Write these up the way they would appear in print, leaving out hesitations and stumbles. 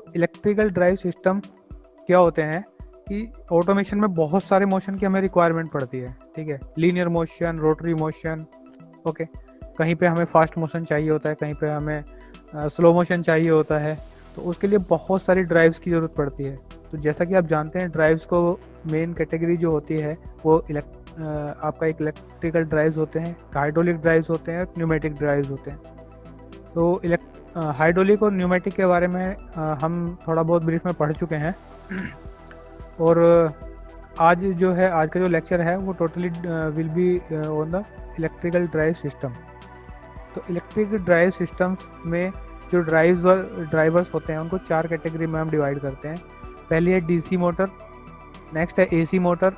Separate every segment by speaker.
Speaker 1: Electrical drive system क्या होते हैं कि ऑटोमेशन में बहुत सारे मोशन की हमें रिक्वायरमेंट पड़ती है, ठीक है। Linear motion, rotary motion, okay. कहीं पे हमें फास्ट मोशन चाहिए होता है, कहीं पे हमें स्लो मोशन चाहिए होता है, तो उसके लिए बहुत सारी ड्राइव्स की ज़रूरत पड़ती है। तो जैसा कि आप जानते हैं, ड्राइव्स को मेन कैटेगरी जो होती है वो आपका एक इलेक्ट्रिकल ड्राइव्स होते हैं, हाइड्रोलिक ड्राइव्स होते हैं, न्यूमेटिक ड्राइव्स होते हैं। तो हाइड्रोलिक और न्यूमेटिक के बारे में हम थोड़ा बहुत ब्रीफ में पढ़ चुके हैं। और आज जो है, आज का जो लेक्चर है वो totally will be on the electrical drive system. तो इलेक्ट्रिक ड्राइव सिस्टम्स में जो ड्राइवर्स होते हैं उनको 4 कैटेगरी में हम डिवाइड करते हैं। पहली है डीसी मोटर, नेक्स्ट है एसी मोटर,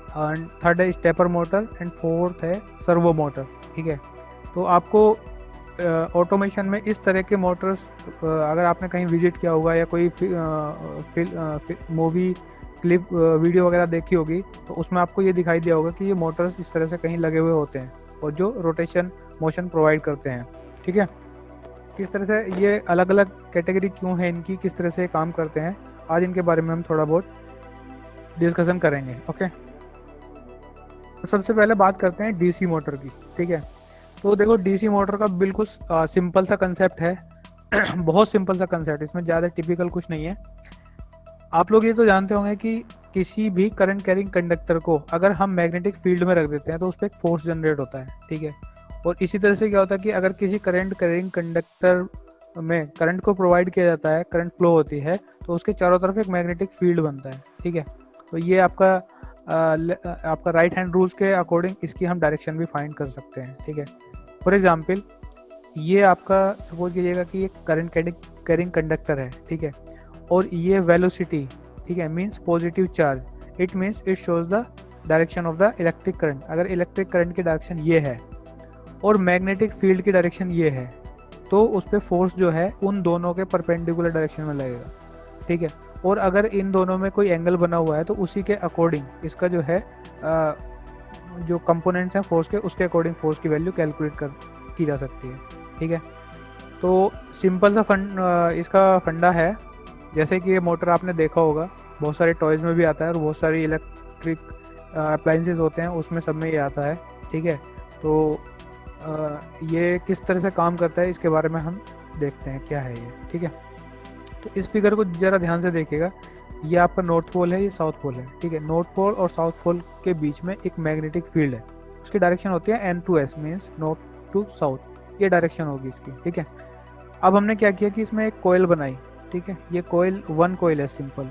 Speaker 1: एंड थर्ड है स्टेपर मोटर, एंड फोर्थ है सर्वो मोटर, ठीक है। तो आपको ऑटोमेशन में इस तरह के मोटर्स, अगर आपने कहीं विजिट किया होगा या कोई मूवी क्लिप वीडियो वगैरह देखी होगी, तो उसमें आपको ये दिखाई दिया होगा कि ये मोटर्स इस तरह से कहीं लगे हुए होते हैं और जो रोटेशन मोशन प्रोवाइड करते हैं, ठीक है। किस तरह से ये अलग अलग कैटेगरी क्यों है इनकी, किस तरह से काम करते हैं, आज इनके बारे में हम थोड़ा बहुत डिस्कशन करेंगे, ओके। तो सबसे पहले बात करते हैं डीसी मोटर की, ठीक है। तो देखो, डीसी मोटर का बिल्कुल सिंपल सा कंसेप्ट है। बहुत सिंपल सा कंसेप्ट, इसमें ज़्यादा टिपिकल कुछ नहीं है। आप लोग ये तो जानते होंगे कि किसी भी करंट कैरिंग कंडक्टर को अगर हम मैग्नेटिक फील्ड में रख देते हैं तो उस पर एक फोर्स जनरेट होता है, ठीक है। और इसी तरह से क्या होता है कि अगर किसी करंट कैरिंग कंडक्टर में करंट को प्रोवाइड किया जाता है, करंट फ्लो होती है, तो उसके चारों तरफ एक मैग्नेटिक फील्ड बनता है, ठीक है। तो ये आपका राइट हैंड रूल्स के अकॉर्डिंग इसकी हम डायरेक्शन भी फाइंड कर सकते हैं, ठीक है। फॉर एग्जाम्पल, ये आपका सपोज कीजिएगा कि एक करंट कैरिंग कंडक्टर है, ठीक है। और ये वेलोसिटी, ठीक है, means positive charge, it means it shows the direction of the electric current. अगर इलेक्ट्रिक करंट की डायरेक्शन ये है और मैग्नेटिक फील्ड की डायरेक्शन ये है, तो उस पर फोर्स जो है उन दोनों के परपेंडिकुलर डायरेक्शन में लगेगा, ठीक है। और अगर इन दोनों में कोई एंगल बना हुआ है तो उसी के अकॉर्डिंग इसका जो है जो कंपोनेंट्स हैं फोर्स के, उसके अकॉर्डिंग फोर्स की वैल्यू कैलकुलेट की जा सकती है, ठीक है। तो सिंपल सा इसका फंडा है। जैसे कि ये मोटर आपने देखा होगा, बहुत सारे टॉयज़ में भी आता है और बहुत सारी इलेक्ट्रिक अप्लायंसेस होते हैं उसमें सब में ये आता है, ठीक है। तो ये किस तरह से काम करता है इसके बारे में हम देखते हैं क्या है ये, ठीक है। तो इस फिगर को ज़रा ध्यान से देखिएगा, ये आपका नॉर्थ पोल है, ये साउथ पोल है, ठीक है। नॉर्थ पोल और साउथ पोल के बीच में एक मैग्नेटिक फील्ड है, उसकी डायरेक्शन होती है N to S, means north to south, ये डायरेक्शन होगी इसकी, ठीक है। अब हमने क्या किया कि इसमें एक कोयल बनाई, ठीक है। ये कोयल 1 कोयल है सिंपल,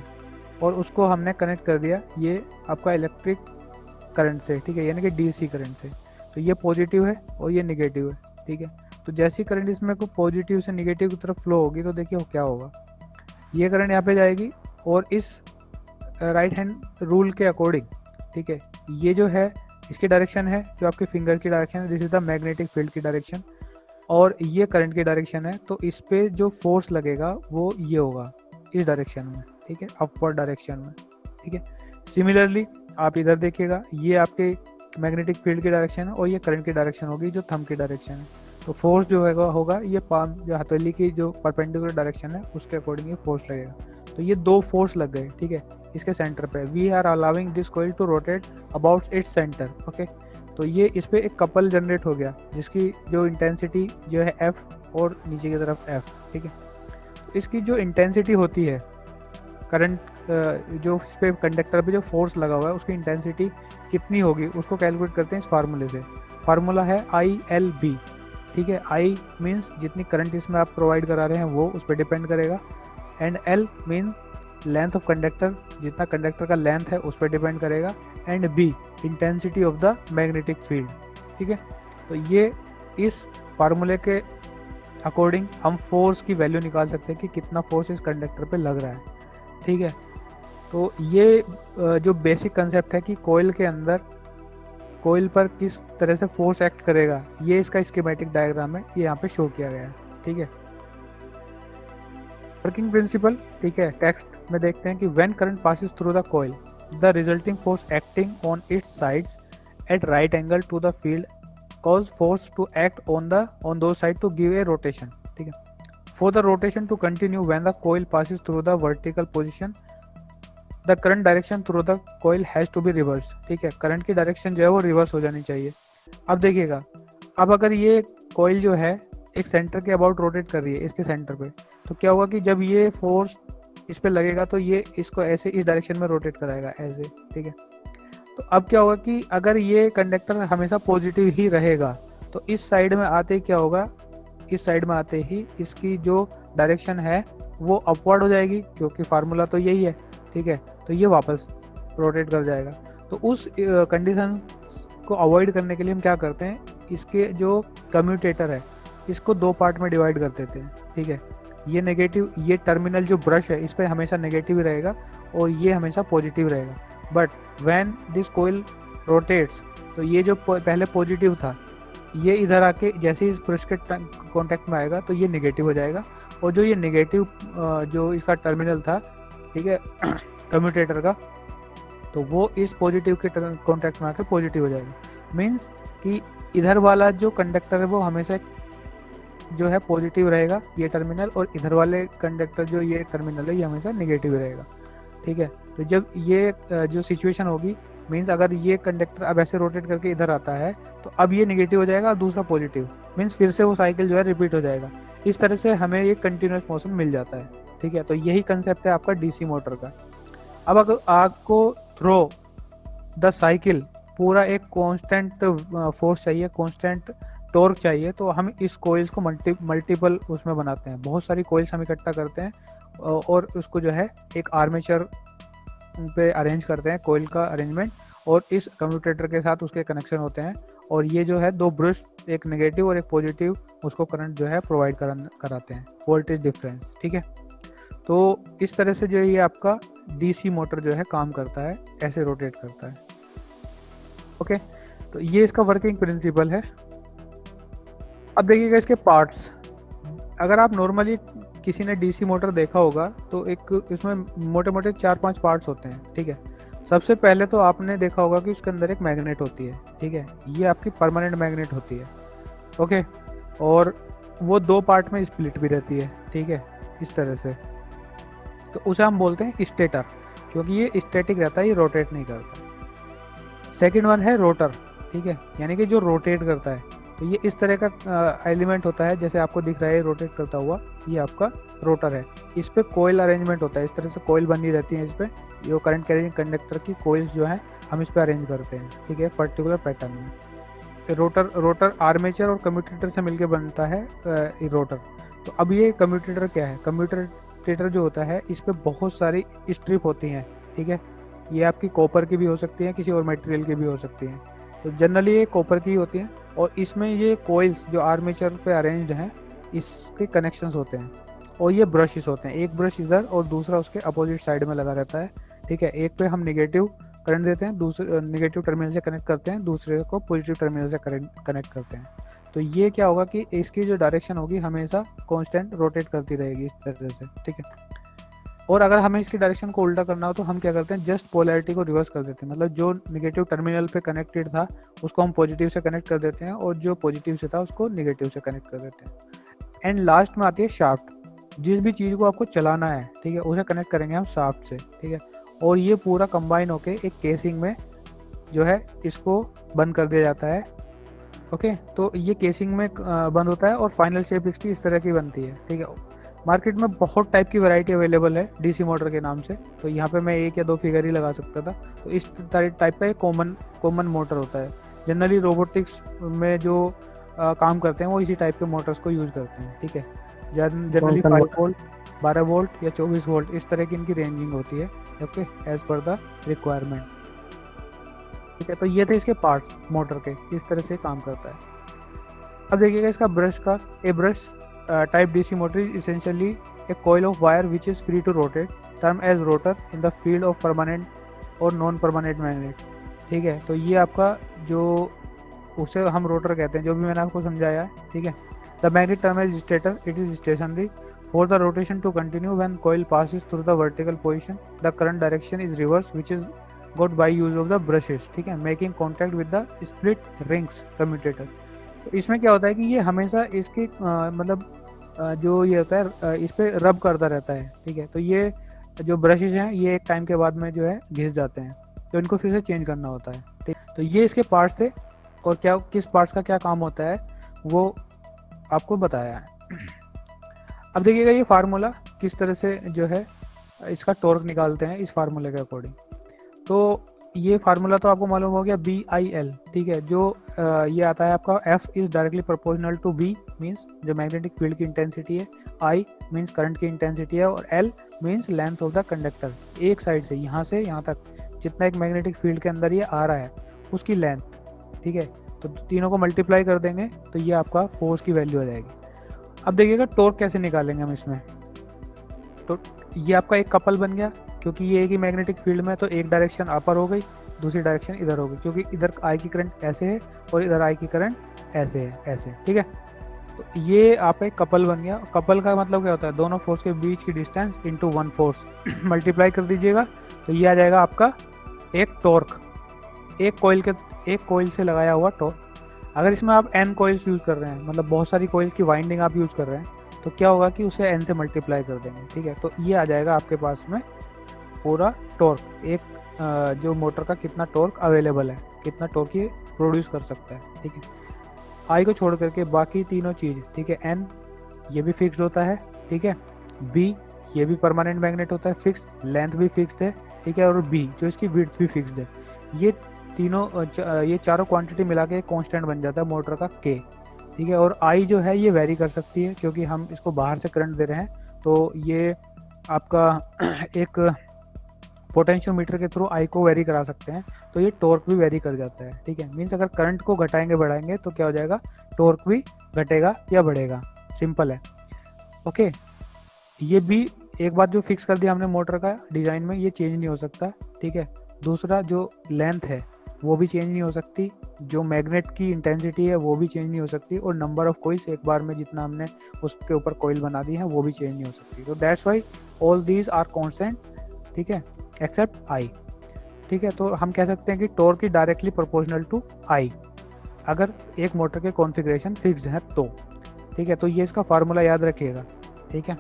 Speaker 1: और उसको हमने कनेक्ट कर दिया ये आपका इलेक्ट्रिक करंट से, ठीक है, यानी कि डीसी करंट से। तो ये पॉजिटिव है और ये निगेटिव है, ठीक है। तो जैसी करंट इसमें को पॉजिटिव से निगेटिव की तरफ फ्लो होगी तो देखिए क्या होगा, ये करंट यहाँ पे जाएगी और इस राइट हैंड रूल के अकॉर्डिंग, ठीक है, ये जो है इसकी डायरेक्शन है, जो आपके फिंगर की डायरेक्शन है, this is the magnetic field की डायरेक्शन, और ये करंट की डायरेक्शन है। तो इस पे जो फोर्स लगेगा वो ये होगा इस डायरेक्शन में, ठीक है, अपवर्ड डायरेक्शन में, ठीक है। सिमिलरली आप इधर देखिएगा, ये आपके मैग्नेटिक फील्ड की डायरेक्शन है और ये करंट की डायरेक्शन होगी जो थंब की डायरेक्शन है। तो फोर्स जो होगा ये पाम, जो हथेली की जो परपेंडिकुलर डायरेक्शन है उसके अकॉर्डिंग ये फोर्स लगेगा। तो ये 2 फोर्स लग गए, ठीक है, इसके सेंटर पे। We are allowing this coil to rotate about its centre, okay. तो ये इस पे एक कपल जनरेट हो गया जिसकी जो इंटेंसिटी जो है F और नीचे की तरफ F, ठीक है। तो इसकी जो इंटेंसिटी होती है, करंट जो इस पे कंडक्टर पे जो फोर्स लगा हुआ है उसकी इंटेंसिटी कितनी होगी उसको कैलकुलेट करते हैं इस फार्मूले से। फार्मूला है ILB, ठीक है। I मीन्स जितनी करंट इसमें आप प्रोवाइड करा रहे हैं वो उस पर डिपेंड करेगा, and L mean length of conductor, जितना कंडक्टर का लेंथ है उस पर डिपेंड करेगा, and B intensity of the magnetic field, ठीक है। तो ये इस फार्मूले के अकॉर्डिंग हम फोर्स की वैल्यू निकाल सकते हैं कि कितना फोर्स इस कंडक्टर पे लग रहा है, ठीक है। तो ये जो बेसिक कंसेप्ट है कि कोयल के अंदर कोयल पर किस तरह से फोर्स एक्ट करेगा, ये इसका स्कीमेटिक डायग्राम है, ये यहाँ पे शो किया गया है, ठीक है। वर्किंग प्रिंसिपल, ठीक है, टेक्स्ट में देखते हैं कि when current passes through the coil, the resulting force acting on its sides at right angle to the field cause force to act on those side to give a rotation, ठीक है। For the rotation to continue when the coil passes through the vertical position, the current direction through the coil has to be reversed. ठीक है, current की direction जो है वो reverse हो जानी चाहिए. अब देखिएगा, अब अगर ये कॉइल जो है एक सेंटर के अबाउट रोटेट कर रही है इसके सेंटर पे, तो क्या होगा कि जब ये फोर्स इस पे लगेगा तो ये इसको ऐसे इस डायरेक्शन में रोटेट कराएगा ऐसे. ठीक है, तो अब क्या होगा कि अगर ये कंडक्टर हमेशा पॉजिटिव ही रहेगा तो इस साइड में आते ही क्या होगा, इस साइड में आते ही इसकी जो डायरेक्शन है वो अपवर्ड हो जाएगी, क्योंकि फार्मूला तो यही है. ठीक है, तो ये वापस रोटेट कर जाएगा. तो उस कंडीशन को अवॉइड करने के लिए हम क्या करते हैं, इसके जो कम्यूटेटर है इसको दो पार्ट में डिवाइड कर देते हैं. ठीक है, ये नेगेटिव, ये टर्मिनल जो ब्रश है इस पर हमेशा नेगेटिव ही रहेगा और ये हमेशा पॉजिटिव रहेगा. But when this coil rotates, तो ये जो पहले पॉजिटिव था ये इधर आके जैसे ही इस ब्रश के कांटेक्ट में आएगा तो ये नेगेटिव हो जाएगा, और जो ये नेगेटिव जो इसका टर्मिनल था, ठीक है, कम्यूटेटर का, तो वो इस पॉजिटिव के कांटेक्ट में आके पॉजिटिव हो जाएगा. मीन्स कि इधर वाला जो कंडक्टर है वो हमेशा जो है पॉजिटिव रहेगा ये टर्मिनल, और इधर वाले कंडक्टर जो ये टर्मिनल है ये हमेशा नेगेटिव रहेगा. ठीक है, तो जब ये जो सिचुएशन होगी, मीन्स अगर ये कंडक्टर अब ऐसे रोटेट करके इधर आता है तो अब ये नेगेटिव हो जाएगा और दूसरा पॉजिटिव, मीन्स फिर से वो साइकिल जो है रिपीट हो जाएगा. इस तरह से हमें ये कंटिन्यूस मोशन मिल जाता है. ठीक है, तो यही कंसेप्ट है आपका डीसी मोटर का. अब अगर आपको थ्रो द साइकिल पूरा एक कांस्टेंट फोर्स चाहिए, कांस्टेंट टॉर्क चाहिए, तो हम इस कोइल्स को मल्टीपल उसमें बनाते हैं. बहुत सारी कोइल्स हम इकट्ठा करते हैं और उसको जो है एक आर्मेचर पे अरेंज करते हैं, कोइल का अरेंजमेंट, और इस कम्यूटेटर के साथ उसके कनेक्शन होते हैं, और ये जो है दो ब्रश, एक नेगेटिव और एक पॉजिटिव, उसको करंट जो है प्रोवाइड कराते हैं, वोल्टेज डिफरेंस. ठीक है, तो इस तरह से जो ये आपका डीसी मोटर जो है काम करता है, ऐसे रोटेट करता है. ओके, तो ये इसका वर्किंग प्रिंसिपल है. अब देखिएगा इसके पार्ट्स. अगर आप नॉर्मली किसी ने डीसी मोटर देखा होगा तो एक इसमें मोटे मोटे 4-5 पार्ट्स होते हैं. ठीक है, सबसे पहले तो आपने देखा होगा कि उसके अंदर एक मैग्नेट होती है. ठीक है, ये आपकी परमानेंट मैग्नेट होती है. ओके, और वो दो पार्ट में स्प्लिट भी रहती है. ठीक है, इस तरह से, तो उसे हम बोलते हैं स्टेटर, क्योंकि ये स्टैटिक रहता है, ये रोटेट नहीं करता. सेकेंड वन है रोटर. ठीक है, यानी कि जो रोटेट करता है, तो ये इस तरह का एलिमेंट होता है, जैसे आपको दिख रहा है रोटेट करता हुआ, ये आपका रोटर है. इस पे कोयल अरेंजमेंट होता है, इस तरह से कोयल बनी रहती है. इस पे जो करंट कैरिंग कंडक्टर की कोयल्स जो है हम इस पे अरेंज करते हैं. ठीक है, एक पर्टिकुलर पैटर्न में. रोटर आर्मेचर और कम्यूटेटर से मिलकर बनता है रोटर. तो अब ये कम्यूटेटर क्या है, कम्यूटेटर जो होता है इस पे बहुत सारी स्ट्रिप होती हैं. ठीक है, ये आपकी कॉपर की भी हो सकती है, किसी और मटेरियल की भी हो सकती हैं. तो जनरली ये कॉपर की होती हैं, और इसमें ये कोइल्स जो आर्मेचर पे अरेंज्ड हैं इसके कनेक्शंस होते हैं, और ये ब्रशेस होते हैं. एक ब्रश इधर और दूसरा उसके अपोजिट साइड में लगा रहता है. ठीक है, एक पे हम नेगेटिव करंट देते हैं, दूसरे नेगेटिव टर्मिनल से कनेक्ट करते हैं, दूसरे को पॉजिटिव टर्मिनल से कनेक्ट करते हैं. तो ये क्या होगा कि इसकी जो डायरेक्शन होगी हमेशा कांस्टेंट रोटेट करती रहेगी इस तरह से. ठीक है, और अगर हमें इसकी डायरेक्शन को उल्टा करना हो तो हम क्या करते हैं, जस्ट पोलैरिटी को रिवर्स कर देते हैं. मतलब जो नेगेटिव टर्मिनल पे कनेक्टेड था उसको हम पॉजिटिव से कनेक्ट कर देते हैं, और जो पॉजिटिव से था उसको नेगेटिव से कनेक्ट कर देते हैं. एंड लास्ट में आती है शाफ्ट. जिस भी चीज़ को आपको चलाना है, ठीक है, उसे कनेक्ट करेंगे हम शाफ्ट से. ठीक है, और ये पूरा कंबाइन होके एक केसिंग में जो है इसको बंद कर दिया जाता है. ओके, तो ये केसिंग में बंद होता है, और फाइनल शेप इसकी इस तरह की बनती है. ठीक है, मार्केट में बहुत टाइप की वैरायटी अवेलेबल है डीसी मोटर के नाम से, तो यहाँ पे मैं एक या दो फिगर ही लगा सकता था. तो इस टाइप का एक कॉमन मोटर होता है. जनरली रोबोटिक्स में जो काम करते हैं वो इसी टाइप के मोटर्स को यूज करते हैं. ठीक है, जनरली 5 वोल्ट, 12 वोल्ट या 24 वोल्ट इस तरह की इनकी रेंजिंग होती है. Okay, as per the requirement. ठीक है, तो ये थे इसके पार्ट्स मोटर के, इस तरह से काम करता है. अब देखिएगा इसका ब्रश का. ए brush type DC motor is essentially a coil of wire which is free to rotate, termed as rotor in the field of permanent or non-permanent magnet. ठीक है, तो ये आपका जो उसे हम रोटर कहते हैं, जो भी मैंने आपको समझाया है. ठीक है, the magnet term is stator, it is stationary. For the rotation to continue when coil passes through the vertical position, the current direction is reversed, which is got by use of the brushes. ठीक है, making contact with the split rings commutator. तो इसमें क्या होता है कि ये हमेशा इसकी मतलब जो ये होता है इस पे रब करता रहता है, ठीक है। तो ये जो ब्रशेज हैं ये एक टाइम के बाद में जो है घिस जाते हैं, तो इनको फिर से चेंज करना होता है, ठीक। तो ये इसके पार्ट्स थे, और क्या किस पार्ट्स का क्या काम होता है वो आपको बताया है। अब देखिएगा ये फार्मूला किस तरह से जो है इसका टॉर्क निकालते हैं इस फार्मूले के अकॉर्डिंग। तो ये फार्मूला तो आपको मालूम हो गया BIL, ठीक है। जो ये आता है आपका F is directly proportional to B means जो मैग्नेटिक फील्ड की इंटेंसिटी है, I मींस करंट की इंटेंसिटी है, और L means length of the conductor. एक साइड से यहाँ तक जितना एक मैग्नेटिक फील्ड के अंदर ये आ रहा है उसकी लेंथ, ठीक है। तो तीनों को मल्टीप्लाई कर देंगे तो ये आपका फोर्स की वैल्यू आ जाएगी। अब देखिएगा टॉर्क कैसे निकालेंगे हम इसमें। तो ये आपका एक कपल बन गया, क्योंकि ये एक ही मैग्नेटिक फील्ड में, तो एक डायरेक्शन अपर हो गई, दूसरी डायरेक्शन इधर हो गई, क्योंकि इधर आई की करंट ऐसे है और इधर आई की करंट ऐसे है, ऐसे, ठीक है। तो ये आप एक कपल बन गया। कपल का मतलब क्या होता है, दोनों फोर्स के बीच की distance into one force multiply कर दीजिएगा, तो ये आ जाएगा आपका एक टॉर्क, एक कॉइल से लगाया हुआ टॉर्क। अगर इसमें आप n कॉइल्स यूज कर रहे हैं, मतलब बहुत सारी कॉइल्स की वाइंडिंग आप यूज कर रहे हैं, तो क्या होगा कि उसे n से मल्टीप्लाई कर देंगे, ठीक है। तो ये आ जाएगा आपके पास में पूरा टॉर्क, एक जो मोटर का कितना टॉर्क अवेलेबल है, कितना टॉर्क ये प्रोड्यूस कर सकता है, ठीक है। आई को छोड़ करके बाकी तीनों चीज़, ठीक है। एन ये भी फिक्स्ड होता है, ठीक है। बी ये भी परमानेंट मैग्नेट होता है, फिक्स, लेंथ भी फिक्स्ड है, ठीक है। और बी जो इसकी विड्थ भी फिक्स्ड है। ये तीनों ये चारों क्वांटिटी मिला के कांस्टेंट बन जाता है मोटर का के, ठीक है। और आई जो है ये वेरी कर सकती है, क्योंकि हम इसको बाहर से करंट दे रहे हैं, तो ये आपका एक पोटेंशियोमीटर के थ्रू आई को वेरी करा सकते हैं, तो ये टॉर्क भी वेरी कर जाता है, ठीक है। मीन्स अगर करंट को घटाएंगे बढ़ाएंगे तो क्या हो जाएगा, टॉर्क भी घटेगा या बढ़ेगा, सिंपल है, ओके। ये भी एक बात जो फिक्स कर दिया हमने मोटर का डिज़ाइन में, ये चेंज नहीं हो सकता, ठीक है। दूसरा जो लेंथ है वो भी चेंज नहीं हो सकती, जो मैग्नेट की इंटेंसिटी है वो भी चेंज नहीं हो सकती, और नंबर ऑफ कोइल्स एक बार में जितना हमने उसके ऊपर कोइल बना दी है वो भी चेंज नहीं हो सकती। तो that's why all these are constant, ठीक है, एक्सेप्ट आई, ठीक है। तो हम कह सकते हैं कि torque is directly proportional to I अगर एक मोटर के कॉन्फ़िगरेशन फिक्स्ड है तो, ठीक है। तो ये इसका फार्मूला याद रखिएगा, ठीक है,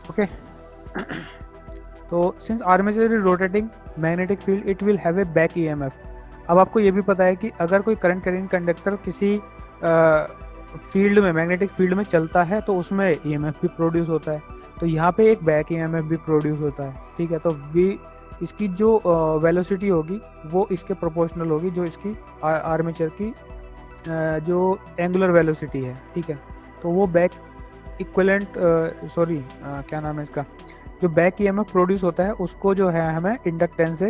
Speaker 1: ओके। तो since armature is rotating magnetic field it will have a back EMF. अब आपको ये भी पता है कि अगर कोई करंट कैरिंग कंडक्टर किसी फील्ड में, मैग्नेटिक फील्ड में चलता है तो उसमें ईएमएफ भी प्रोड्यूस होता है, तो यहाँ पे एक बैक ईएमएफ भी प्रोड्यूस होता है, ठीक है। तो वी इसकी जो वेलोसिटी होगी वो इसके प्रोपोर्शनल होगी, जो इसकी आर्मेचर की जो एंगुलर वेलोसिटी है, ठीक है। तो वो बैक इक्विवेलेंट क्या नाम है इसका, जो बैक ईएमएफ प्रोड्यूस होता है उसको जो है हमें इंडक्टेंस से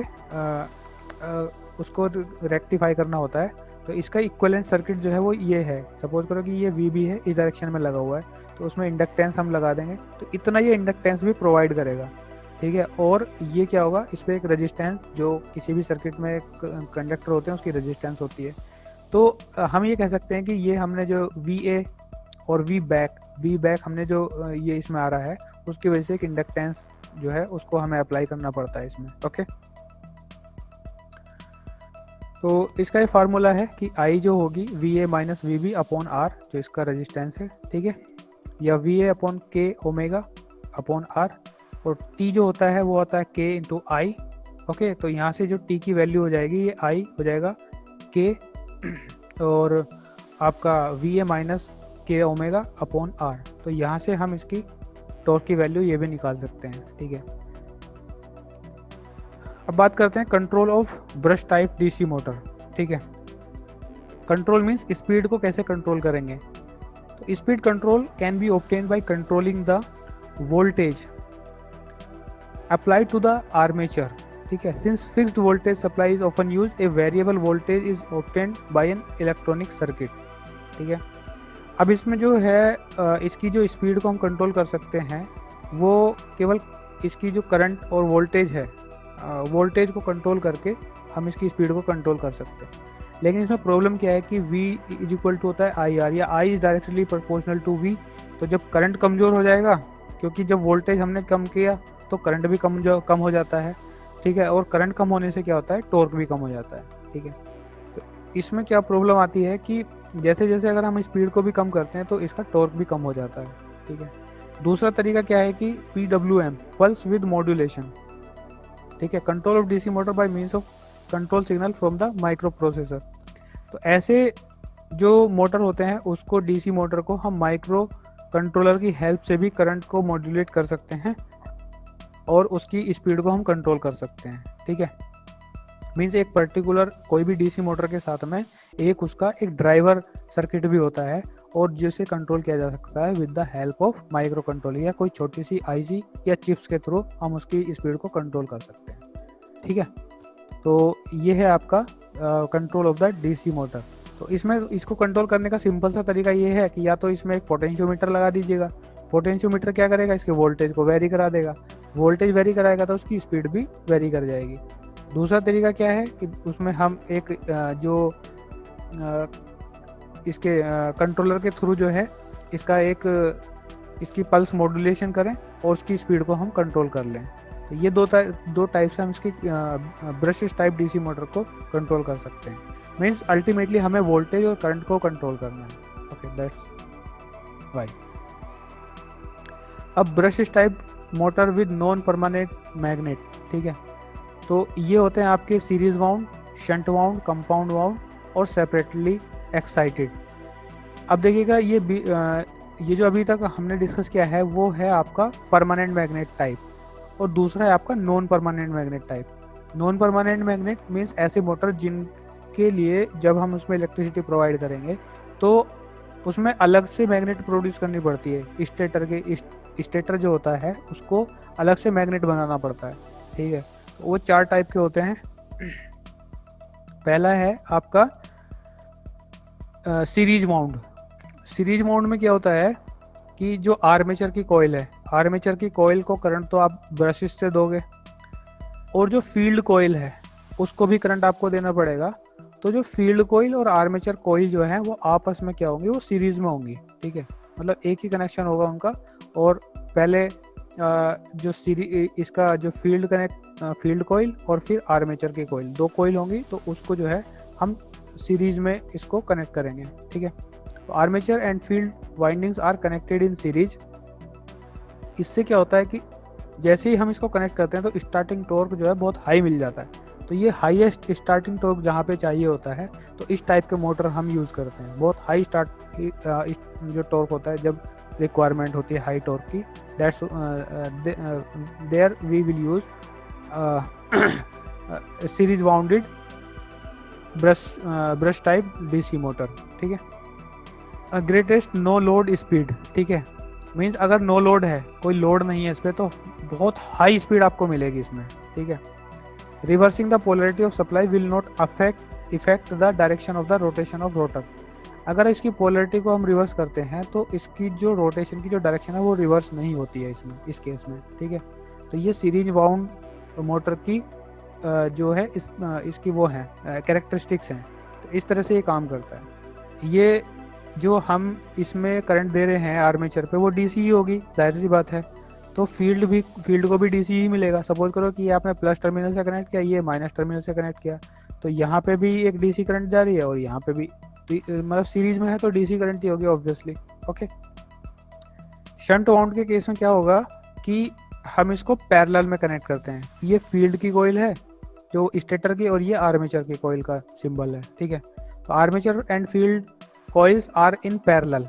Speaker 1: उसको रेक्टिफाई करना होता है। तो इसका इक्विवेलेंट सर्किट जो है वो ये है, सपोज करो कि ये VB है, इस डायरेक्शन में लगा हुआ है, तो उसमें इंडक्टेंस हम लगा देंगे, तो इतना ये इंडक्टेंस भी प्रोवाइड करेगा, ठीक है। और ये क्या होगा, इस पर एक रेजिस्टेंस, जो किसी भी सर्किट में कंडक्टर होते हैं उसकी रेजिस्टेंस होती है। तो हम ये कह सकते हैं कि ये हमने जो VA और V बैक हमने जो ये इसमें आ रहा है उसकी वजह से एक इंडक्टेंस जो है उसको हमें अप्लाई करना पड़ता है इसमें, ओके। तो इसका ये फार्मूला है कि I जो होगी VA minus VB upon R, जो इसका रेजिस्टेंस है, ठीक है, या VA upon K omega upon R, और T जो होता है वो होता है K इंटू I, ओके। तो यहाँ से जो T की वैल्यू हो जाएगी ये I हो जाएगा K और आपका VA minus K omega upon R। तो यहाँ से हम इसकी टॉर्क की वैल्यू ये भी निकाल सकते हैं, ठीक है। अब बात करते हैं control of brush type DC motor, ठीक है। कंट्रोल मीन्स स्पीड को कैसे कंट्रोल करेंगे। तो speed control can be obtained by controlling the voltage applied to the armature, ठीक है। Since fixed voltage supply is often use, a variable voltage is obtained by an electronic circuit, ठीक है। अब इसमें जो है इसकी जो स्पीड को हम कंट्रोल कर सकते हैं वो केवल इसकी जो करंट और वोल्टेज है, वोल्टेज को कंट्रोल करके हम इसकी स्पीड को कंट्रोल कर सकते हैं। लेकिन इसमें प्रॉब्लम क्या है कि V इज इक्वल टू होता है IR, या I is directly proportional to V। तो जब करंट कमज़ोर हो जाएगा, क्योंकि जब वोल्टेज हमने कम किया तो करंट भी कम हो जाता है, ठीक है। और करंट कम होने से क्या होता है, टॉर्क भी कम हो जाता है, ठीक है। तो इसमें क्या प्रॉब्लम आती है कि जैसे जैसे अगर हम स्पीड को भी कम करते हैं तो इसका टॉर्क भी कम हो जाता है, ठीक है। दूसरा तरीका क्या है कि PWM, पल्स विद मॉड्यूलेशन, ठीक है, control of DC motor by means of control signal from the micro processor. तो ऐसे जो मोटर होते हैं उसको डीसी मोटर को हम माइक्रो कंट्रोलर की हेल्प से भी करंट को मॉड्यूलेट कर सकते हैं और उसकी स्पीड को हम कंट्रोल कर सकते हैं, ठीक है। मीन्स एक पर्टिकुलर कोई भी डीसी मोटर के साथ में एक उसका एक ड्राइवर सर्किट भी होता है और जिसे कंट्रोल किया जा सकता है with the help of micro controller, या कोई छोटी सी आईसी या चिप्स के थ्रू हम उसकी स्पीड को कंट्रोल कर सकते हैं, ठीक है। तो ये है आपका control of the DC motor. तो इसमें इसको कंट्रोल करने का सिंपल सा तरीका ये है कि या तो इसमें एक पोटेंशियोमीटर लगा दीजिएगा। पोटेंशियोमीटर क्या करेगा, इसके वोल्टेज को वेरी करा देगा, वोल्टेज वेरी कराएगा तो उसकी स्पीड भी वेरी कर जाएगी। दूसरा तरीका क्या है कि उसमें हम एक इसके कंट्रोलर के थ्रू जो है इसका इसकी पल्स मॉड्यूलेशन करें और उसकी स्पीड को हम कंट्रोल कर लें। तो ये दो टाइप से हम इसकी ब्रश टाइप डीसी मोटर को कंट्रोल कर सकते हैं। मीन्स अल्टीमेटली हमें वोल्टेज और करंट को कंट्रोल करना है। Okay, that's why. अब brush type motor with non permanent magnet, ठीक है। तो ये होते हैं आपके series wound, shunt wound, compound wound और सेपरेटली एक्साइटेड। अब देखिएगा ये जो अभी तक हमने डिस्कस किया है वो है आपका परमानेंट मैग्नेट टाइप और दूसरा है आपका non permanent magnet type. Non permanent magnet means ऐसे मोटर जिनके लिए जब हम उसमें इलेक्ट्रिसिटी प्रोवाइड करेंगे तो उसमें अलग से मैग्नेट प्रोड्यूस करनी पड़ती है। स्टेटर जो होता है उसको अलग से मैग्नेट बनाना पड़ता है, ठीक है। वो 4 टाइप के होते हैं। पहला है आपका सीरीज माउंट। सीरीज माउंट में क्या होता है कि जो आर्मेचर की कॉइल है, आर्मेचर की कॉइल को करंट तो आप ब्रशेस से दोगे और जो फील्ड कॉइल है उसको भी करंट आपको देना पड़ेगा। तो जो फील्ड कॉइल और आर्मेचर कॉइल जो है वो आपस में क्या होंगी, वो सीरीज में होंगी, ठीक है। मतलब एक ही कनेक्शन होगा उनका। और पहले जो इसका जो फील्ड कॉइल और फिर आर्मेचर की कॉइल, 2 कॉइल होंगी तो उसको जो है हम सीरीज में इसको कनेक्ट करेंगे, ठीक है। तो armature and field windings are connected in series. इससे क्या होता है कि जैसे ही हम इसको कनेक्ट करते हैं तो स्टार्टिंग टॉर्क जो है बहुत हाई मिल जाता है। तो ये हाईएस्ट स्टार्टिंग टॉर्क जहाँ पे चाहिए होता है तो इस टाइप के मोटर हम यूज़ करते हैं। बहुत हाई जो टॉर्क होता है जब रिक्वायरमेंट होती है हाई टॉर्क की, that's there we will use series wounded brush type DC motor, ठीक है। ग्रेटेस्ट नो लोड स्पीड, ठीक है। मीन्स अगर नो लोड है, कोई लोड नहीं है इस पर, तो बहुत हाई स्पीड आपको मिलेगी इसमें, ठीक है। Reversing the polarity of supply will not effect the direction of the rotation of rotor. अगर इसकी पोलरिटी को हम रिवर्स करते हैं तो इसकी जो रोटेशन की जो डायरेक्शन है वो रिवर्स नहीं होती है इस केस में, ठीक है। तो ये सीरीज वाउंड मोटर की जो है इसकी वो है कैरेक्टरिस्टिक्स हैं। तो इस तरह से ये काम करता है। ये जो हम इसमें करंट दे रहे हैं आर्मेचर पे वो डीसी ही होगी, जाहिर सी बात है। तो फील्ड को भी डीसी ही मिलेगा। सपोज करो कि ये आपने प्लस टर्मिनल से कनेक्ट किया, ये माइनस टर्मिनल से कनेक्ट किया, तो यहाँ पे भी एक डीसी करंट जा रही है और यहाँ पे भी, मतलब सीरीज में है तो डीसी करंट ही होगी ऑब्वियसली, ओके। शंट वाउंड के केस में क्या होगा कि हम इसको पैरेलल में कनेक्ट करते हैं। ये फील्ड की कॉइल है जो स्टेटर की और ये आर्मेचर की कॉइल का सिंबल है, ठीक है। तो armature and field coils are in parallel.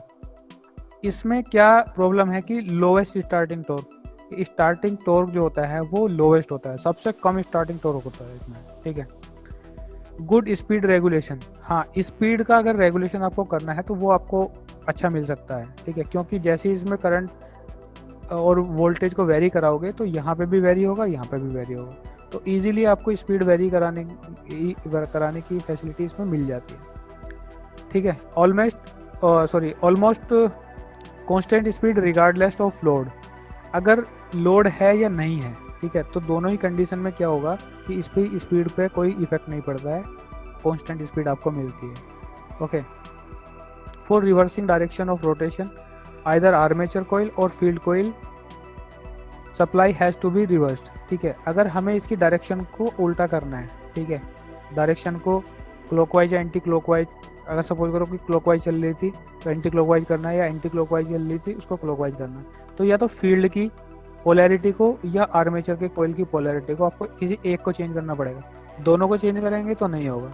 Speaker 1: इसमें क्या प्रॉब्लम है कि लोवेस्ट स्टार्टिंग टॉर्क जो होता है वो लोवेस्ट होता है, सबसे कम स्टार्टिंग टॉर्क होता है इसमें, ठीक है। गुड स्पीड रेगुलेशन, हाँ, स्पीड का अगर रेगुलेशन आपको करना है तो वो आपको अच्छा मिल सकता है, ठीक है। क्योंकि जैसे ही इसमें करंट और वोल्टेज को वेरी कराओगे तो यहाँ पे भी वेरी होगा, यहाँ पे भी वेरी होगा। तो इजीली आपको स्पीड वेरी कराने की फैसिलिटी इसमें मिल जाती है, ठीक है। Almost constant speed regardless of load. अगर लोड है या नहीं है, ठीक है, तो दोनों ही कंडीशन में क्या होगा कि इस पे स्पीड पे कोई इफेक्ट नहीं पड़ता है, कांस्टेंट स्पीड आपको मिलती है, okay. For reversing direction of rotation either armature coil और field coil supply has to be reversed, ठीक है। अगर हमें इसकी डायरेक्शन को उल्टा करना है, ठीक है, डायरेक्शन को क्लॉकवाइज या एंटी क्लॉकवाइज अगर सपोज करो कि क्लॉकवाइज चल रही थी तो एंटी क्लॉकवाइज करना है, या एंटी क्लॉकवाइज चल रही थी उसको क्लॉकवाइज करना है। तो या तो फील्ड की पोलैरिटी को या आर्मेचर के कॉइल की पोलैरिटी को आपको किसी एक को चेंज करना पड़ेगा, दोनों को चेंज करेंगे तो नहीं होगा,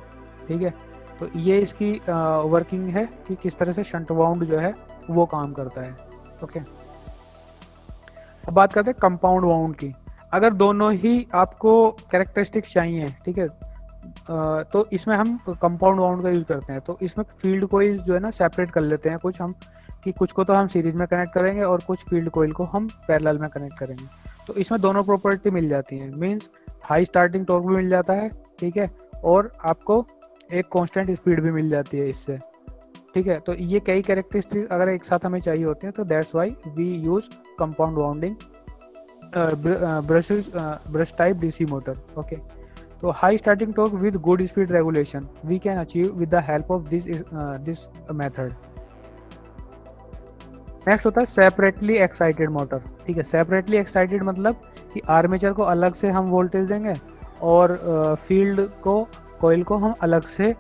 Speaker 1: ठीक है। तो ये इसकी वर्किंग है कि किस तरह से शंट वाउंड जो है वो काम करता है। ओके, अब बात करते हैं कंपाउंड वाउंड की। अगर दोनों ही आपको कैरेक्टरिस्टिक्स चाहिए, ठीक है, तो इसमें हम कंपाउंड वाउंड का यूज करते हैं। तो इसमें फील्ड कोइल्स जो है ना सेपरेट कर लेते हैं कुछ हम, कि कुछ को तो हम सीरीज में कनेक्ट करेंगे और कुछ फील्ड कोइल को हम पैरेलल में कनेक्ट करेंगे। तो इसमें दोनों प्रॉपर्टी मिल जाती है, मींस हाई स्टार्टिंग टॉर्क भी मिल जाता है, ठीक है, और आपको एक कांस्टेंट स्पीड भी मिल जाती है इससे, ठीक है। तो ये कई कैरेक्टरिस्टिक अगर एक साथ हमें चाहिए होते हैं, तो that's why we use compound winding brush type DC motor. Okay, तो high starting torque with good speed regulation we can achieve with the help of this method. Next होता है सेपरेटली एक्साइटेड मोटर। ठीक है, separately excited मतलब कि armature को अलग से हम वोल्टेज देंगे और फील्ड को कॉइल को हम अलग से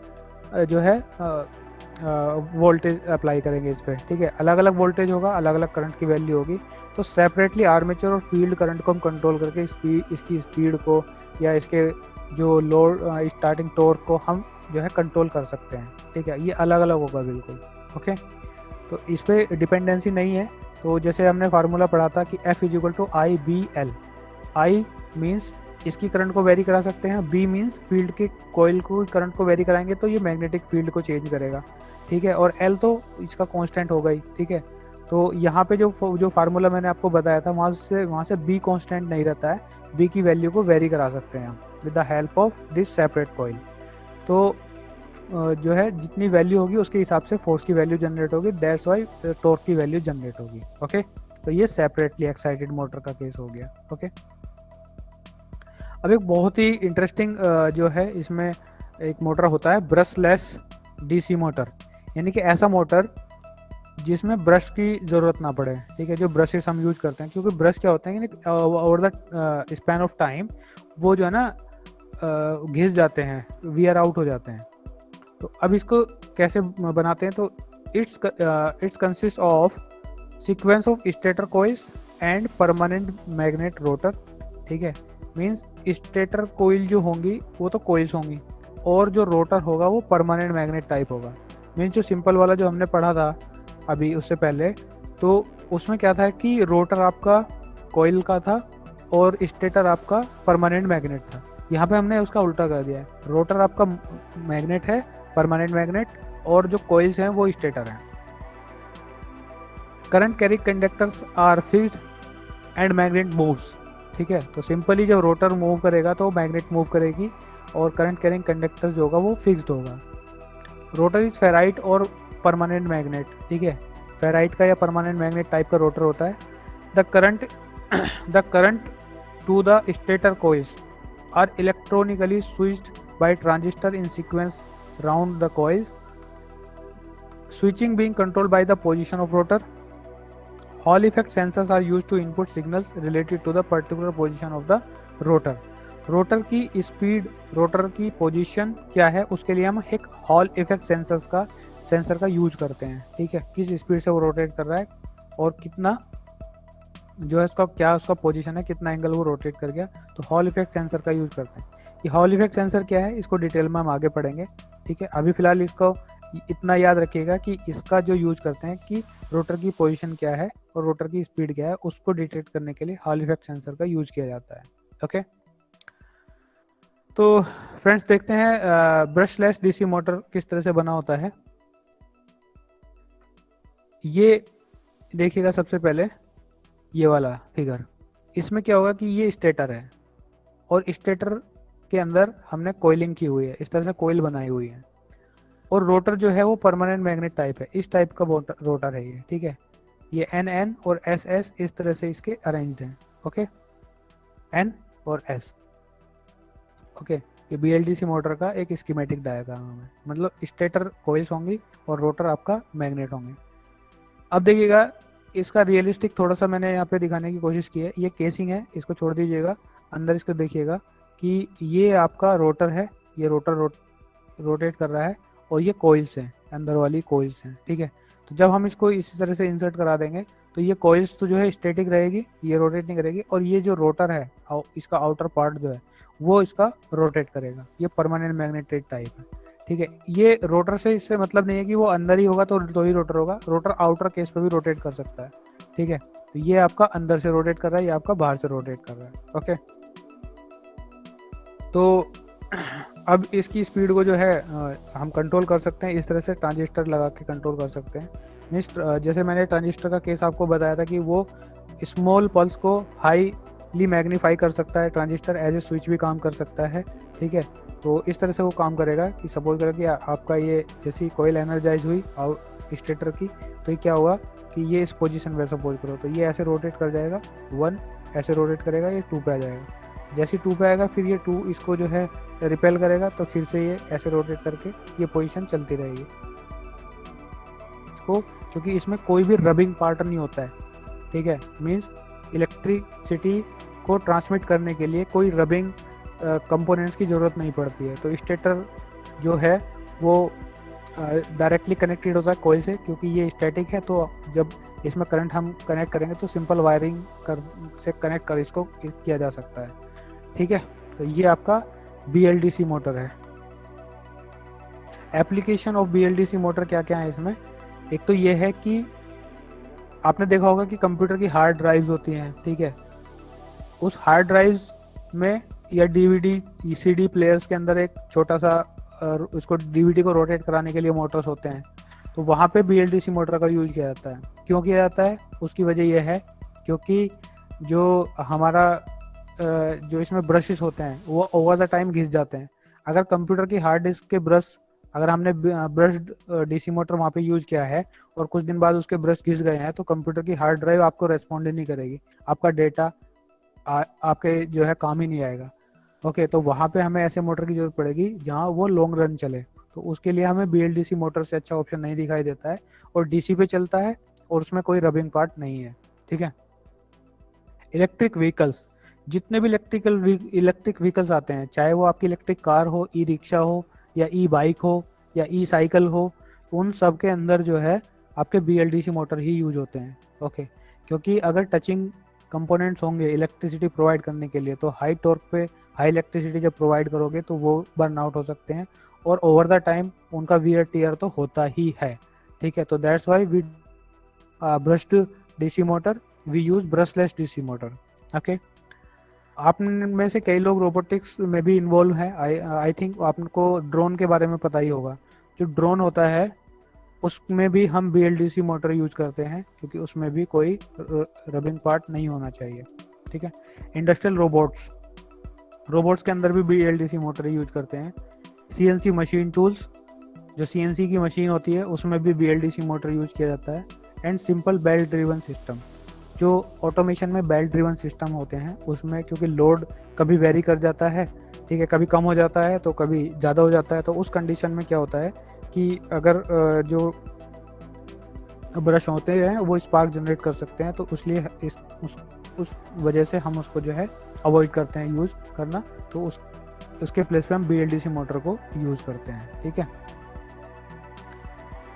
Speaker 1: जो है वोल्टेज अप्लाई करेंगे इस पर, ठीक है। अलग अलग वोल्टेज होगा, अलग अलग करंट की वैल्यू होगी। तो सेपरेटली आर्मेचर और फील्ड करंट को हम कंट्रोल करके इसकी स्पीड को या इसके जो लोड स्टार्टिंग टॉर्क को हम जो है कंट्रोल कर सकते हैं, ठीक है। ये अलग अलग होगा बिल्कुल। ओके, तो इस पर डिपेंडेंसी नहीं है। तो जैसे हमने फार्मूला पढ़ा था कि F = IBL। I मीन्स इसकी करंट को वेरी करा सकते हैं, B मीन्स फील्ड के कॉइल को करंट को वेरी कराएंगे तो ये मैग्नेटिक फील्ड को चेंज करेगा, ठीक है। और L तो इसका कांस्टेंट होगा ही, ठीक है। तो यहाँ पे जो फार्मूला मैंने आपको बताया था वहाँ से B कांस्टेंट नहीं रहता है, B की वैल्यू को वेरी करा सकते हैं हम with the help of this separate coil. तो जो है जितनी वैल्यू होगी उसके हिसाब से फोर्स की वैल्यू जनरेट होगी, दैट्स व्हाई टॉर्क की वैल्यू जनरेट होगी। ओके, तो ये सेपरेटली एक्साइटेड मोटर का केस हो गया। ओके, अब एक बहुत ही इंटरेस्टिंग जो है इसमें एक मोटर होता है ब्रशलेस डीसी मोटर, यानी कि ऐसा मोटर जिसमें ब्रश की ज़रूरत ना पड़े, ठीक है। जो ब्रशेस हम यूज करते हैं, क्योंकि ब्रश क्या होते हैं कि over the span of time वो जो है ना घिस जाते हैं, वियर आउट हो जाते हैं। तो अब इसको कैसे बनाते हैं, तो it's consist of sequence of stator coils and permanent magnet rotor, ठीक है। मींस स्टेटर कॉइल जो होंगी वो तो कॉइल्स होंगी और जो रोटर होगा वो परमानेंट मैग्नेट टाइप होगा। मीन्स जो सिंपल वाला जो हमने पढ़ा था अभी उससे पहले, तो उसमें क्या था कि रोटर आपका कॉइल का था और स्टेटर आपका परमानेंट मैग्नेट था। यहाँ पे हमने उसका उल्टा कर दिया है, रोटर आपका मैग्नेट है, परमानेंट मैग्नेट, और जो कॉइल्स हैं वो स्टेटर हैं। Current carry conductors are fixed and magnet moves, ठीक है। तो सिंपली जब रोटर मूव करेगा तो मैग्नेट मूव करेगी और करंट कैरिंग कंडक्टर जो होगा वो फिक्स्ड होगा। रोटर इज फेराइट और परमानेंट मैग्नेट, ठीक है। फेराइट का या परमानेंट मैग्नेट टाइप का रोटर होता है। The current to the stator coils are electronically switched by transistor in sequence round the coils, switching being controlled by the position of rotor. Hall effect sensors are used to input signals related to the particular position of the rotor. Rotor की speed, rotor की position क्या है उसके लिए हम एक hall effect sensor का use करते हैं, ठीक है। किस स्पीड से वो रोटेट कर रहा है और कितना जो है उसका क्या उसका पोजीशन है, कितना एंगल वो रोटेट कर गया, तो हॉल इफेक्ट सेंसर का यूज करते हैं। ये हॉल इफेक्ट सेंसर क्या है इसको डिटेल में हम आगे पढ़ेंगे, ठीक है। अभी फिलहाल इसको इतना याद रखिएगा कि इसका जो यूज करते हैं कि रोटर की पोजीशन क्या है और रोटर की स्पीड क्या है उसको डिटेक्ट करने के लिए हॉल इफेक्ट सेंसर का यूज किया जाता है। ओके, तो फ्रेंड्स देखते हैं ब्रशलेस डीसी मोटर किस तरह से बना होता है। ये देखिएगा सबसे पहले ये वाला फिगर, इसमें क्या होगा कि ये स्टेटर है और स्टेटर के अंदर हमने कोयलिंग की हुई है, इस तरह से कोयल बनाई हुई है, और रोटर जो है वो परमानेंट मैग्नेट टाइप है, इस टाइप का रोटर है ये, ठीक है। ये NN और SS इस तरह से इसके अरेंज्ड हैं। ओके, N और S। ओके, ये BLDC मोटर का एक स्कीमेटिक डायग्राम है, मतलब स्टेटर कोयल्स होंगी और रोटर आपका मैग्नेट होंगे। अब देखिएगा इसका रियलिस्टिक थोड़ा सा मैंने यहाँ पे दिखाने की कोशिश की है। ये केसिंग है, इसको छोड़ दीजिएगा, अंदर इसको देखिएगा कि ये आपका रोटर है, ये रोटर रोटेट कर रहा है और ये कोइल्स हैं, अंदर वाली कोइल्स हैं, ठीक है। तो जब हम इसको इसी तरह से इंसर्ट करा देंगे तो ये कोइल्स तो जो है स्टैटिक रहेगी, ये रोटेट नहीं करेगी, और ये जो रोटर है इसका आउटर पार्ट जो है वो इसका रोटेट करेगा। ये परमानेंट मैग्नेटिक टाइप है, ठीक है। ये रोटर से इससे मतलब नहीं है कि वो अंदर ही होगा तो ही रोटर होगा, रोटर आउटर केस पे भी रोटेट कर सकता है, ठीक है। तो ये आपका अंदर से रोटेट कर रहा है, ये आपका बाहर से रोटेट कर रहा है, ओके। तो अब इसकी स्पीड को जो है हम कंट्रोल कर सकते हैं, इस तरह से ट्रांजिस्टर लगा के कंट्रोल कर सकते हैं। मीन्स जैसे मैंने ट्रांजिस्टर का केस आपको बताया था कि वो स्मॉल पल्स को हाईली मैग्नीफाई कर सकता है, ट्रांजिस्टर एज ए स्विच भी काम कर सकता है, ठीक है। तो इस तरह से वो काम करेगा कि सपोज करो कि आपका ये जैसी कोयल एनर्जाइज हुई और स्टेटर की, तो ये क्या होगा कि ये इस पोजीशन पे सपोज करो, तो ये ऐसे रोटेट कर जाएगा 1, ऐसे रोटेट करेगा, ये 2 पे आ जाएगा। जैसे 2 पे आएगा फिर ये 2 इसको जो है रिपेल करेगा, तो फिर से ये ऐसे रोटेट करके ये पोजीशन चलती रहेगी इसको, क्योंकि इसमें कोई भी रबिंग पार्ट नहीं होता है, ठीक है। मीन्स इलेक्ट्रिसिटी को ट्रांसमिट करने के लिए कोई रबिंग कंपोनेंट्स की ज़रूरत नहीं पड़ती है। तो स्टेटर जो है वो डायरेक्टली कनेक्टेड होता है कोयल से, क्योंकि ये स्टैटिक है। तो जब इसमें करंट हम कनेक्ट करेंगे तो सिंपल वायरिंग से कनेक्ट कर इसको किया जा सकता है, ठीक है। तो ये आपका BLDC मोटर है। एप्लीकेशन ऑफ BLDC मोटर क्या क्या है इसमें? एक तो ये है कि आपने देखा होगा कि कंप्यूटर की हार्ड ड्राइव्स होती हैं, ठीक है। उस हार्ड ड्राइव्स में या DVD CD प्लेयर्स के अंदर एक छोटा सा उसको DVD को रोटेट कराने के लिए मोटर्स होते हैं, तो वहाँ पे BLDC मोटर का यूज किया जाता है। क्यों किया जाता है? उसकी वजह यह है क्योंकि जो हमारा जो इसमें ब्रशेस होते हैं वो ओवर द टाइम घिस जाते हैं। अगर कंप्यूटर की हार्ड डिस्क के ब्रश, अगर हमने ब्रश्ड DC मोटर वहाँ पे यूज किया है और कुछ दिन बाद उसके ब्रश घिस गए हैं, तो कंप्यूटर की हार्ड ड्राइव आपको रेस्पॉन्ड ही नहीं करेगी, आपका डेटा आपके जो है काम ही नहीं आएगा, ओके। तो वहाँ पे हमें ऐसे मोटर की जरूरत पड़ेगी जहाँ वो लॉन्ग रन चले। तो उसके लिए हमें BLDC मोटर से अच्छा ऑप्शन नहीं दिखाई देता है, और DC पे चलता है और उसमें कोई रबिंग पार्ट नहीं है, ठीक है। इलेक्ट्रिक व्हीकल्स, जितने भी इलेक्ट्रिक व्हीकल्स आते हैं, चाहे वो आपकी इलेक्ट्रिक कार हो, ई रिक्शा हो, या ई बाइक हो, या ई साइकिल हो, उन सब के अंदर जो है आपके BLDC मोटर ही यूज होते हैं, ओके। क्योंकि अगर टचिंग कंपोनेंट्स होंगे इलेक्ट्रिसिटी प्रोवाइड करने के लिए, तो हाई टॉर्क पे हाई इलेक्ट्रिसिटी जब प्रोवाइड करोगे तो वो बर्न आउट हो सकते हैं, और ओवर द टाइम उनका वियर टियर तो होता ही है, ठीक है। तो that's why we brushed DC motor, we use brushless DC motor, okay. आप में से कई लोग रोबोटिक्स में भी इन्वॉल्व हैं। आई थिंक आपको ड्रोन के बारे में पता ही होगा। जो ड्रोन होता है उसमें भी हम BLDC मोटर यूज करते हैं, क्योंकि उसमें भी कोई रबिंग पार्ट नहीं होना चाहिए, ठीक है। इंडस्ट्रियल रोबोट्स के अंदर भी BLDC मोटर यूज करते हैं। CNC मशीन टूल्स, जो CNC की मशीन होती है उसमें भी BLDC मोटर यूज किया जाता है। And simple belt driven system, जो ऑटोमेशन में बेल्ट ड्रिवन सिस्टम होते हैं उसमें, क्योंकि लोड कभी वेरी कर जाता है, ठीक है, कभी कम हो जाता है तो कभी ज़्यादा हो जाता है। तो उस कंडीशन में क्या होता है कि अगर जो ब्रश होते हैं वो स्पार्क जनरेट कर सकते हैं, तो इसलिए उस वजह से हम उसको जो है अवॉइड करते हैं यूज़ करना। तो उसके प्लेस पे हम BLDC मोटर को यूज़ करते हैं, ठीक है।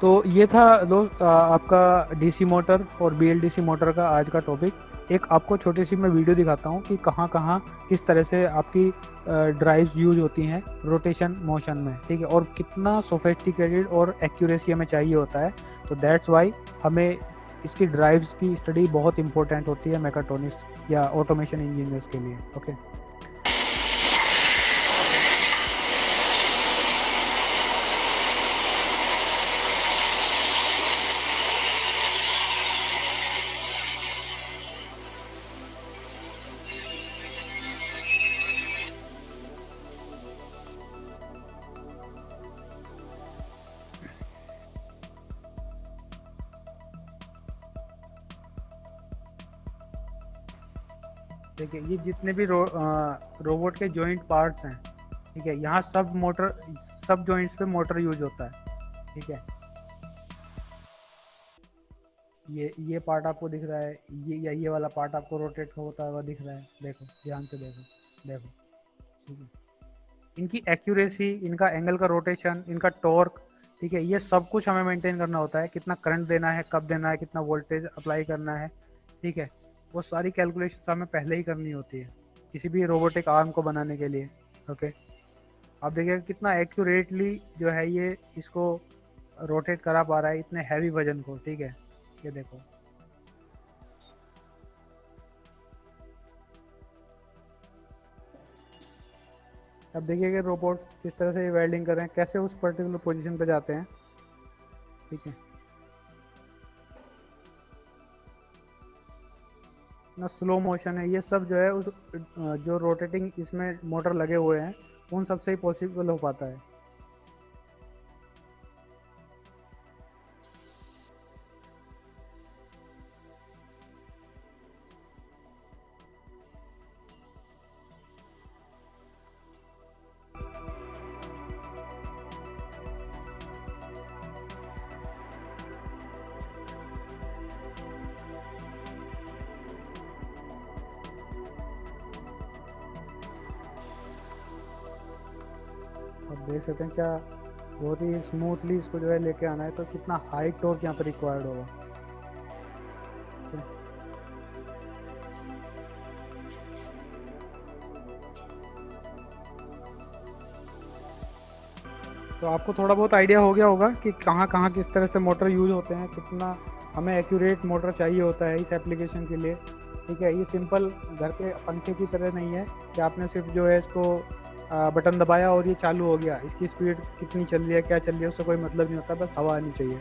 Speaker 1: तो ये था दोस्त आपका DC मोटर और BLDC मोटर का आज का टॉपिक। एक आपको छोटी सी मैं वीडियो दिखाता हूँ कि कहाँ कहाँ किस तरह से आपकी ड्राइव्स यूज होती हैं रोटेशन मोशन में, ठीक है, और कितना सोफिस्टिकेटेड और एक्यूरेसी हमें चाहिए होता है। तो दैट्स वाई हमें इसकी ड्राइव्स की स्टडी बहुत इंपॉर्टेंट होती है मैकाट्रॉनिक्स या ऑटोमेशन इंजीनियर्स के लिए, ओके। देखिए ये जितने भी रोबोट के जॉइंट पार्ट्स हैं, ठीक है, यहाँ सब जॉइंट्स पे मोटर यूज होता है, ठीक है। ये पार्ट आपको दिख रहा है, ये वाला पार्ट आपको रोटेट होता हुआ दिख रहा है, देखो ध्यान से देखो, ठीक है। इनकी एक्यूरेसी, इनका एंगल का रोटेशन, इनका टॉर्क, ठीक है, ये सब कुछ हमें मेंटेन करना होता है, कितना करंट देना है, कब देना है, कितना वोल्टेज अप्लाई करना है। ठीक है, वो सारी कैलकुलेशन हमें पहले ही करनी होती है किसी भी रोबोटिक आर्म को बनाने के लिए। ओके, आप देखिएगा कितना एक्यूरेटली जो है ये इसको रोटेट करा पा रहा है इतने हैवी वजन को। ठीक है, ये देखो, अब देखिएगा रोबोट किस तरह से वेल्डिंग कर रहे हैं, कैसे उस पर्टिकुलर पोजीशन पे जाते हैं। ठीक है ना, स्लो मोशन है, ये सब जो है उस जो रोटेटिंग इसमें मोटर लगे हुए हैं उन सब से ही पॉसिबल हो पाता है। आप देख सकते हैं क्या बहुत ही स्मूथली इसको जो है लेके आना है, तो कितना हाई टॉर्क यहाँ पर रिक्वायर्ड होगा। तो आपको थोड़ा बहुत आइडिया हो गया होगा कि कहाँ कहाँ किस तरह से मोटर यूज होते हैं, कितना हमें एक्यूरेट मोटर चाहिए होता है इस एप्लीकेशन के लिए। ठीक है, ये सिंपल घर के पंखे की तरह नहीं है कि आपने सिर्फ जो है इसको बटन दबाया और ये चालू हो गया। इसकी स्पीड कितनी चल रही है, क्या चल रही है, उससे कोई मतलब नहीं होता, बस हवा आनी चाहिए।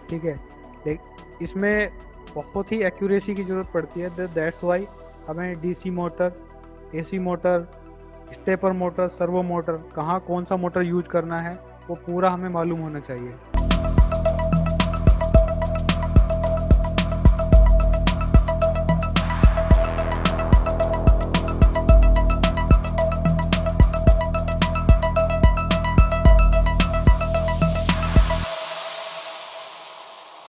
Speaker 1: ठीक है, इसमें बहुत ही एक्यूरेसी की ज़रूरत पड़ती है। दैट्स वाई हमें DC motor, AC motor, stepper motor, servo motor, कहाँ कौन सा मोटर यूज करना है वो पूरा हमें मालूम होना चाहिए।